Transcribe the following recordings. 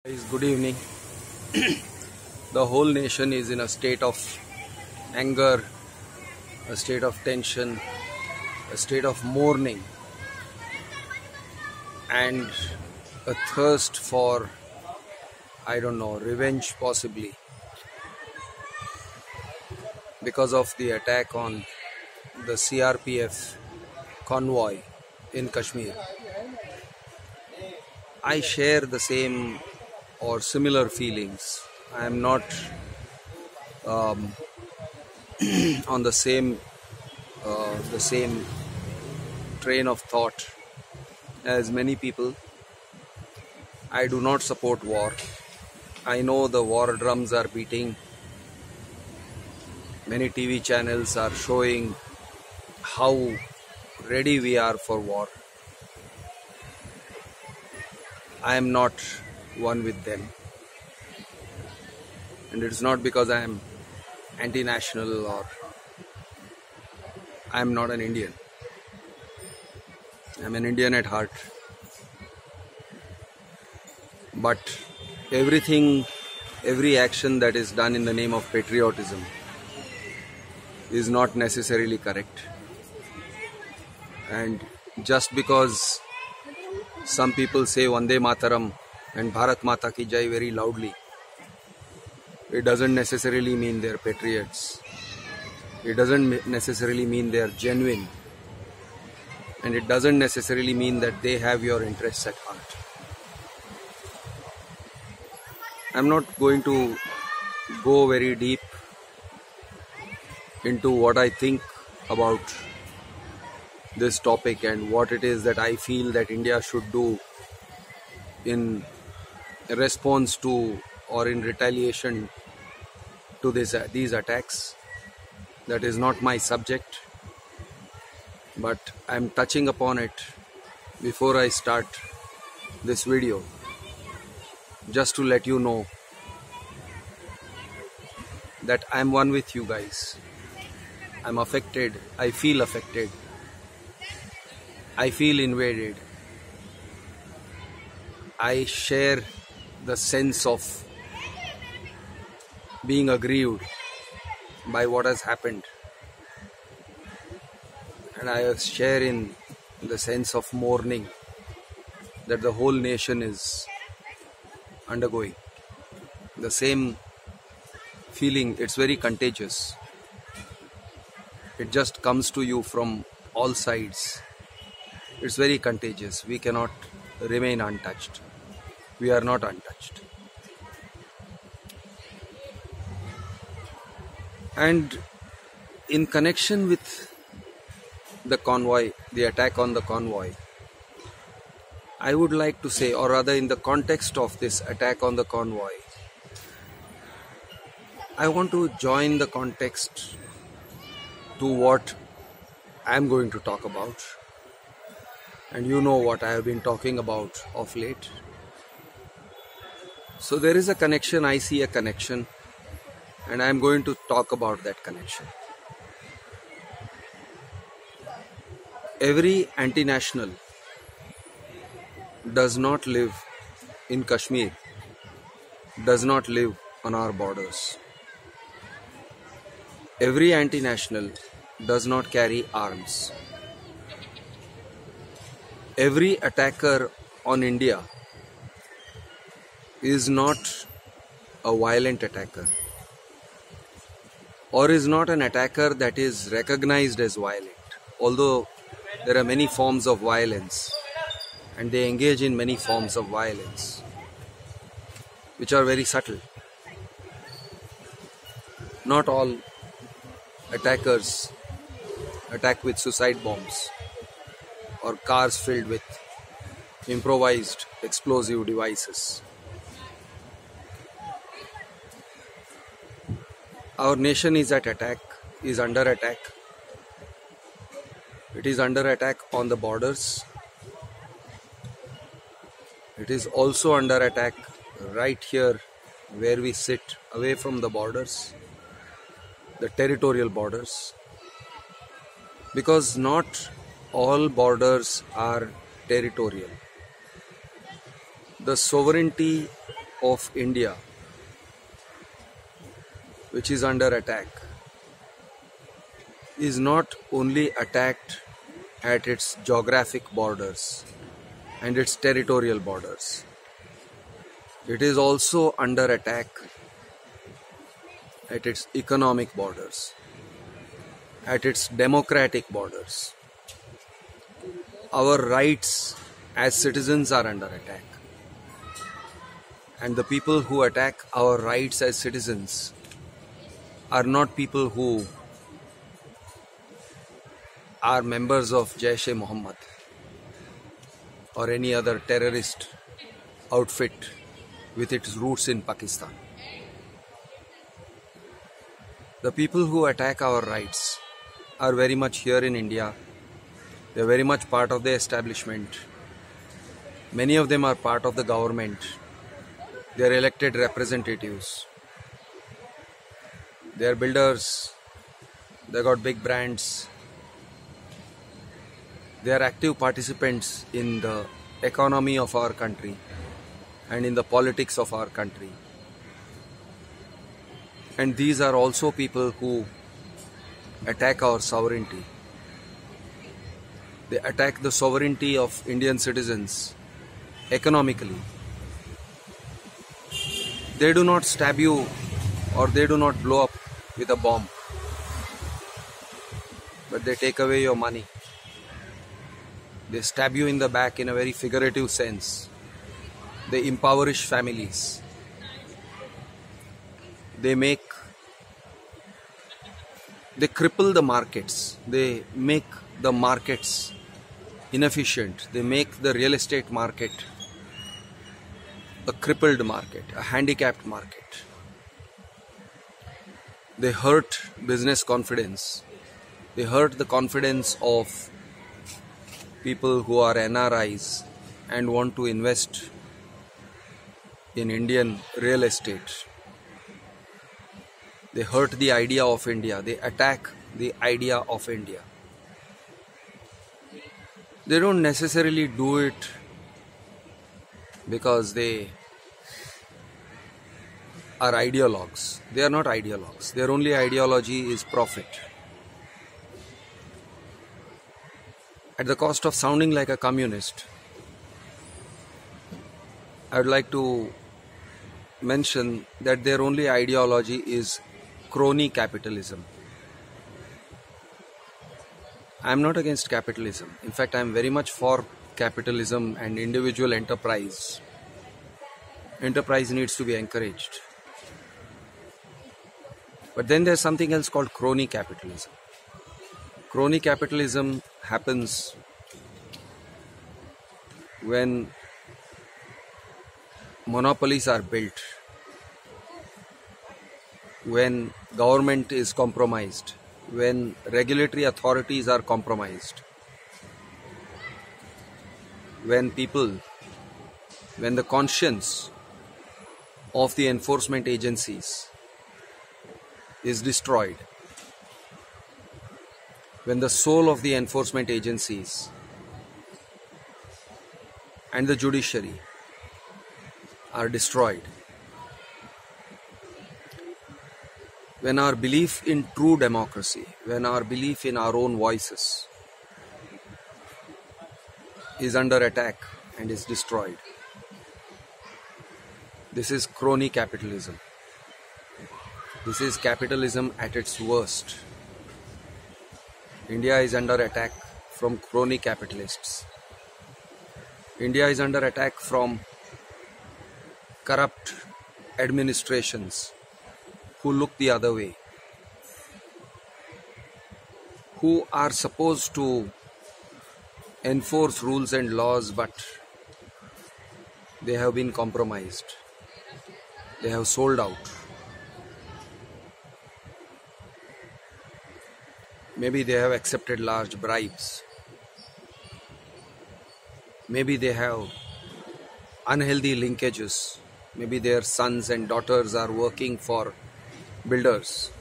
Guys, good evening. The whole nation is in a state of anger, a state of tension, a state of mourning, and a thirst for, I don't know, revenge possibly because of the attack on the CRPF convoy in Kashmir. I share the same or similar feelings. I am not on the same train of thought as many people. I do not support war. I know the war drums are beating. Many TV channels are showing how ready we are for war. I am not one with them. And it's not because I am anti-national or I am not an Indian. I am an Indian at heart. But every action that is done in the name of patriotism is not necessarily correct. And just because some people say Vande Mataram and Bharat Mata Ki Jai very loudly, it doesn't necessarily mean they're patriots. It doesn't necessarily mean they're genuine. And it doesn't necessarily mean that they have your interests at heart. I'm not going to go very deep into what I think about this topic and what it is that I feel that India should do in response to or in retaliation to these attacks. That is not my subject, but I'm touching upon it before I start this video, just to let you know that I'm one with you guys. I'm affected. I feel affected. I feel invaded. I share the sense of being aggrieved by what has happened. And I share in the sense of mourning that the whole nation is undergoing. The same feeling, it's very contagious. It just comes to you from all sides. It's very contagious. We cannot remain untouched. We are not untouched. And in connection with the convoy, the attack on the convoy, I would like to say, or rather in the context of this attack on the convoy, I want to join the context to what I'm going to talk about. And you know what I have been talking about of late. So there is a connection, I see a connection, and I'm going to talk about that connection. Every anti-national does not live in Kashmir, does not live on our borders. Every anti-national does not carry arms. Every attacker on India is not a violent attacker, or is not an attacker that is recognized as violent, although there are many forms of violence and they engage in many forms of violence which are very subtle. Not all attackers attack with suicide bombs or cars filled with improvised explosive devices. Our nation is under attack. It is under attack on the borders. It is also under attack right here where we sit away from the borders, the territorial borders. Because not all borders are territorial. The sovereignty of India, which is under attack, is not only attacked at its geographic borders and its territorial borders, it is also under attack at its economic borders, at its democratic borders. Our rights as citizens are under attack. And the people who attack our rights as citizens are not people who are members of Jaish-e-Mohammed or any other terrorist outfit with its roots in Pakistan. The people who attack our rights are very much here in India. They are very much part of the establishment. Many of them are part of the government. They are elected representatives. They are builders. They got big brands. They are active participants in the economy of our country and in the politics of our country. And these are also people who attack our sovereignty. They attack the sovereignty of Indian citizens economically. They do not stab you or they do not blow up with a bomb, but they take away your money. They stab you in the back in a very figurative sense. They impoverish families. They cripple the markets. They make the markets inefficient. They make the real estate market a crippled market, a handicapped market. They hurt business confidence. They hurt the confidence of people who are NRIs and want to invest in Indian real estate. They hurt the idea of India. They attack the idea of India. They don't necessarily do it because they are ideologues. They are not ideologues. Their only ideology is profit. At the cost of sounding like a communist, I would like to mention that their only ideology is crony capitalism. I am not against capitalism. In fact, I am very much for capitalism and individual enterprise. Enterprise needs to be encouraged. But then there's something else called crony capitalism. Crony capitalism happens when monopolies are built, when government is compromised, when regulatory authorities are compromised, when the conscience of the enforcement agencies is destroyed, when the soul of the enforcement agencies and the judiciary are destroyed, when our belief in true democracy, when our belief in our own voices is under attack and is destroyed. This is crony capitalism. This is capitalism at its worst. India is under attack from crony capitalists. India is under attack from corrupt administrations who look the other way, who are supposed to enforce rules and laws, but they have been compromised. They have sold out. Maybe they have accepted large bribes. Maybe they have unhealthy linkages. Maybe their sons and daughters are working for builders.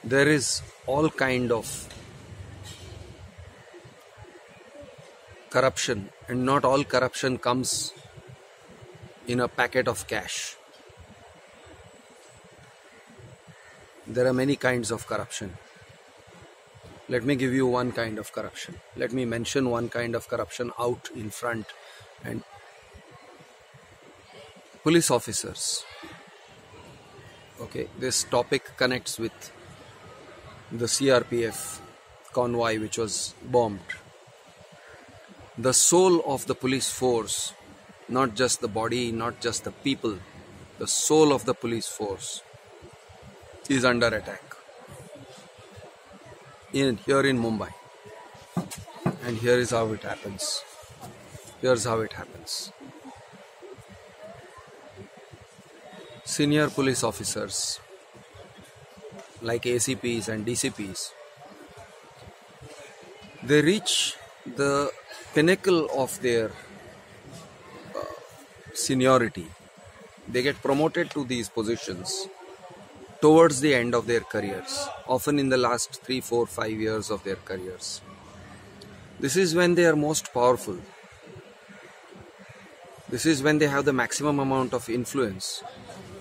There is all kind of corruption, and not all corruption comes in a packet of cash. There are many kinds of corruption. Let me give you one kind of corruption. Let me mention one kind of corruption out in front. And police officers. Okay, this topic connects with the CRPF convoy which was bombed. The soul of the police force, not just the body, not just the people, the soul of the police force is under attack. Here in Mumbai. And here is how it happens. Here's how it happens. Senior police officers like ACPs and DCPs, they reach the pinnacle of their seniority. They get promoted to these positions towards the end of their careers, often in the last 3, 4, 5 years of their careers. This is when they are most powerful. This is when they have the maximum amount of influence.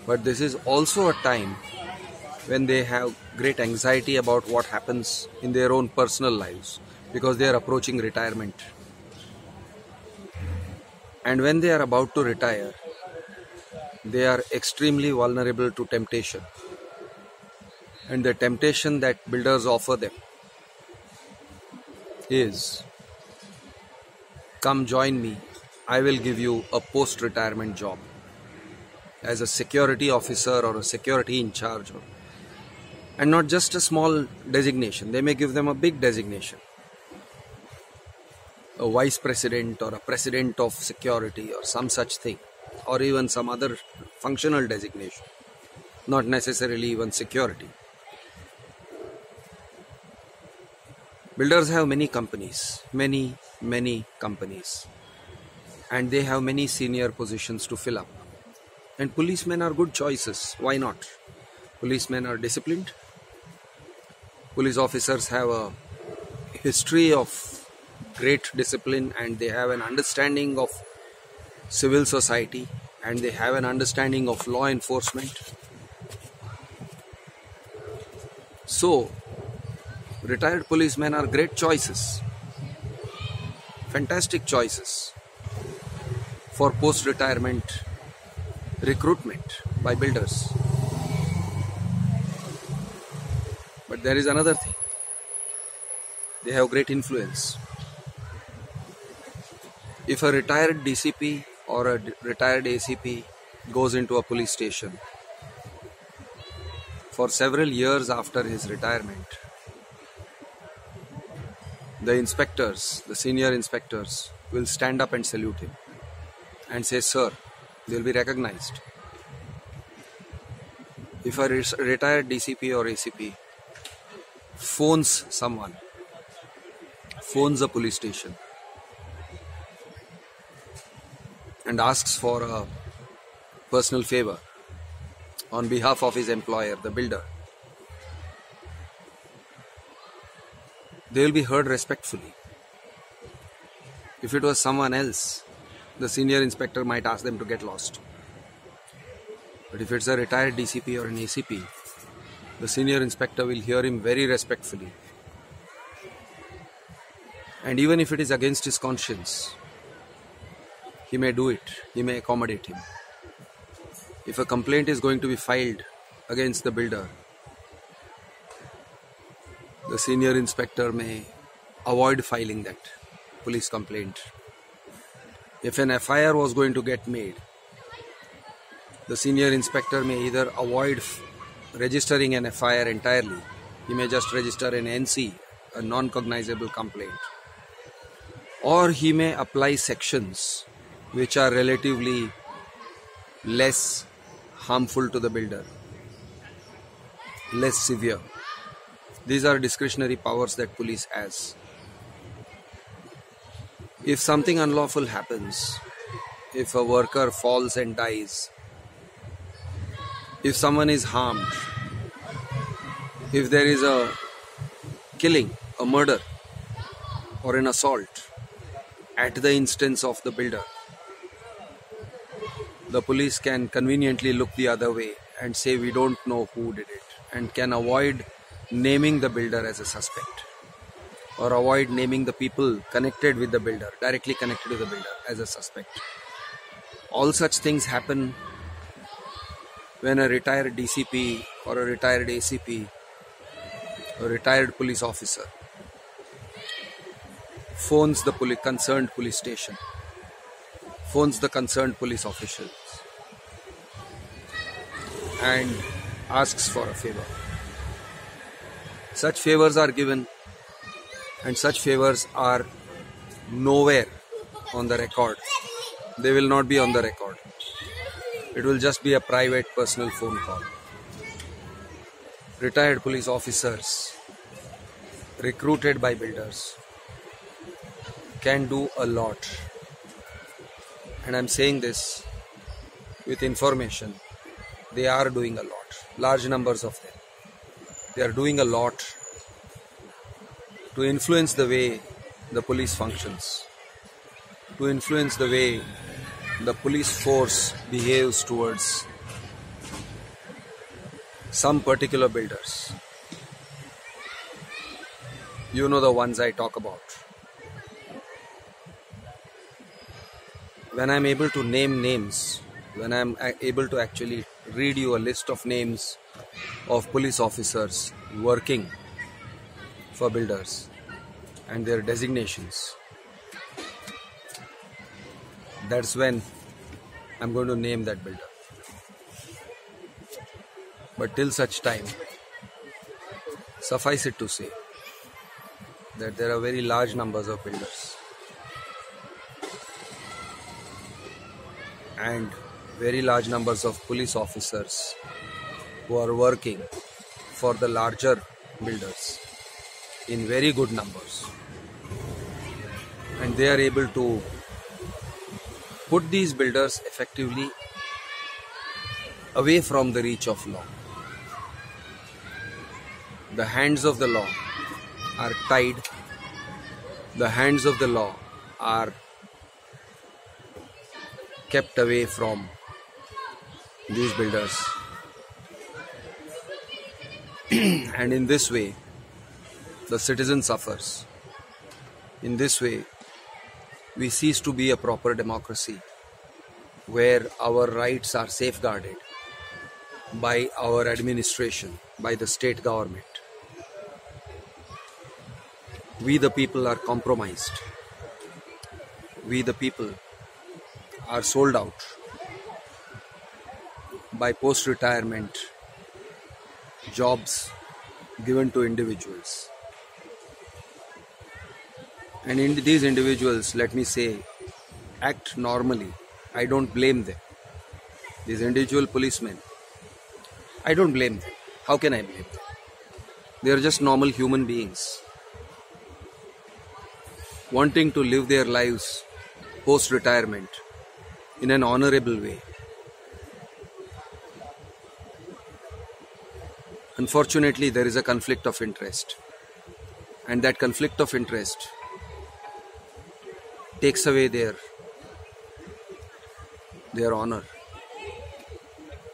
But this is also a time when they have great anxiety about what happens in their own personal lives, because they are approaching retirement. And when they are about to retire, they are extremely vulnerable to temptation. And the temptation that builders offer them is, come join me, I will give you a post-retirement job as a security officer or a security in charge. And not just a small designation, they may give them a big designation. A vice president or a president of security or some such thing, or even some other functional designation, not necessarily even security. Builders have many companies, many companies, and they have many senior positions to fill up. And policemen are good choices. Why not? Policemen are disciplined. Police officers have a history of great discipline, and they have an understanding of civil society, and they have an understanding of law enforcement. So, retired policemen are great choices, fantastic choices for post-retirement recruitment by builders. But there is another thing. They have great influence. If a retired DCP or a retired ACP goes into a police station, for several years after his retirement, the inspectors, the senior inspectors, will stand up and salute him and say, "Sir," they will be recognized. If a retired DCP or ACP phones someone, phones a police station and asks for a personal favor on behalf of his employer, the builder, they will be heard respectfully. If it was someone else, the senior inspector might ask them to get lost. But if it's a retired DCP or an ACP, the senior inspector will hear him very respectfully. And even if it is against his conscience, he may do it, he may accommodate him. If a complaint is going to be filed against the builder, the senior inspector may avoid filing that police complaint. If an FIR was going to get made, the senior inspector may either avoid registering an FIR entirely, he may just register an NC, a non-cognizable complaint, or he may apply sections which are relatively less harmful to the builder, less severe. These are discretionary powers that police has. If something unlawful happens, if a worker falls and dies, if someone is harmed, if there is a killing, a murder, or an assault at the instance of the builder, the police can conveniently look the other way and say we don't know who did it, and can avoid naming the builder as a suspect, or avoid naming the people connected with the builder, directly connected with the builder, as a suspect. All such things happen when a retired DCP or a retired ACP or retired police officer phones the concerned police station, phones the concerned police officials and asks for a favor. Such favors are given, and such favors are nowhere on the record. They will not be on the record. It will just be a private personal phone call. Retired police officers recruited by builders can do a lot. And I'm saying this with information. They are doing a lot. Large numbers of them. They are doing a lot to influence the way the police functions, to influence the way the police force behaves towards some particular builders. You know the ones I talk about. When I'm able to name names, when I'm able to actually read you a list of names of police officers working for builders and their designations, that's when I'm going to name that builder. But till such time, suffice it to say that there are very large numbers of builders and very large numbers of police officers who are working for the larger builders in very good numbers, and they are able to put these builders effectively away from the reach of law. The hands of the law are tied. The hands of the law are kept away from these builders. And in this way, the citizen suffers. In this way, we cease to be a proper democracy where our rights are safeguarded by our administration, by the state government. We the people are compromised. We the people are sold out by post-retirement jobs given to individuals. And these individuals, let me say, act normally. I don't blame them. These individual policemen, I don't blame them. How can I blame them? They are just normal human beings wanting to live their lives post-retirement in an honorable way. Unfortunately, there is a conflict of interest, and that conflict of interest takes away their honor.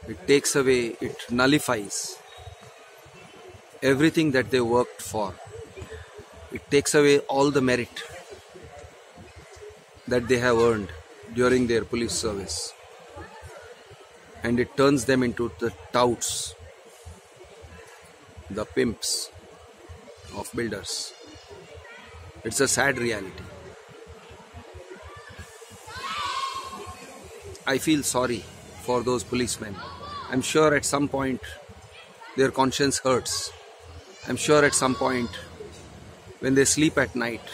It takes away, it nullifies everything that they worked for. It takes away all the merit that they have earned during their police service, and it turns them into the touts, the pimps of builders. It's a sad reality. I feel sorry for those policemen. I'm sure at some point their conscience hurts. I'm sure at some point when they sleep at night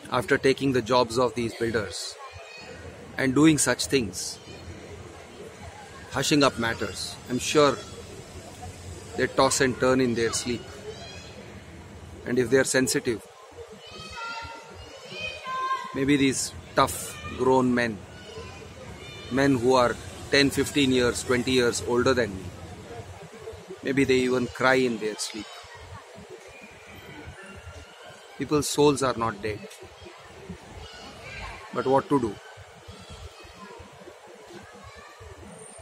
after taking the jobs of these builders and doing such things, hushing up matters, I'm sure they toss and turn in their sleep. And if they are sensitive, maybe these tough grown men who are 10, 15 years, 20 years older than me, maybe they even cry in their sleep. People's souls are not dead. But what to do?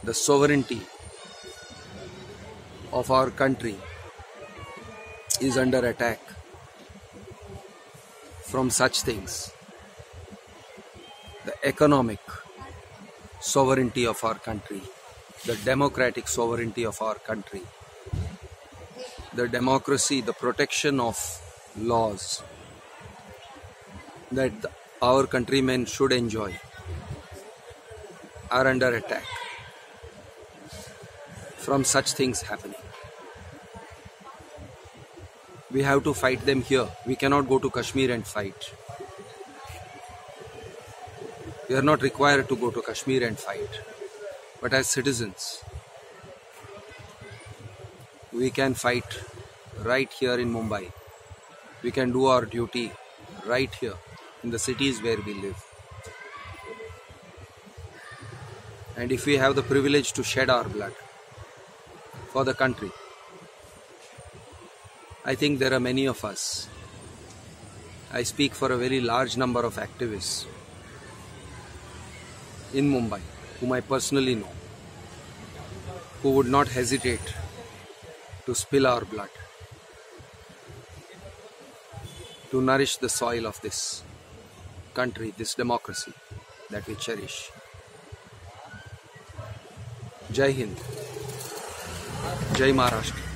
the sovereignty of our country is under attack from such things. The economic sovereignty of our country, the democratic sovereignty of our country, the democracy, the protection of laws that our countrymen should enjoy are under attack from such things happening. We have to fight them here. We cannot go to Kashmir and fight. We are not required to go to Kashmir and fight. But as citizens, we can fight right here in Mumbai. We can do our duty right here in the cities where we live. And if we have the privilege to shed our blood for the country, I think there are many of us. I speak for a very large number of activists in Mumbai, whom I personally know, who would not hesitate to spill our blood to nourish the soil of this country, this democracy that we cherish. Jai Hind, Jai Maharashtra.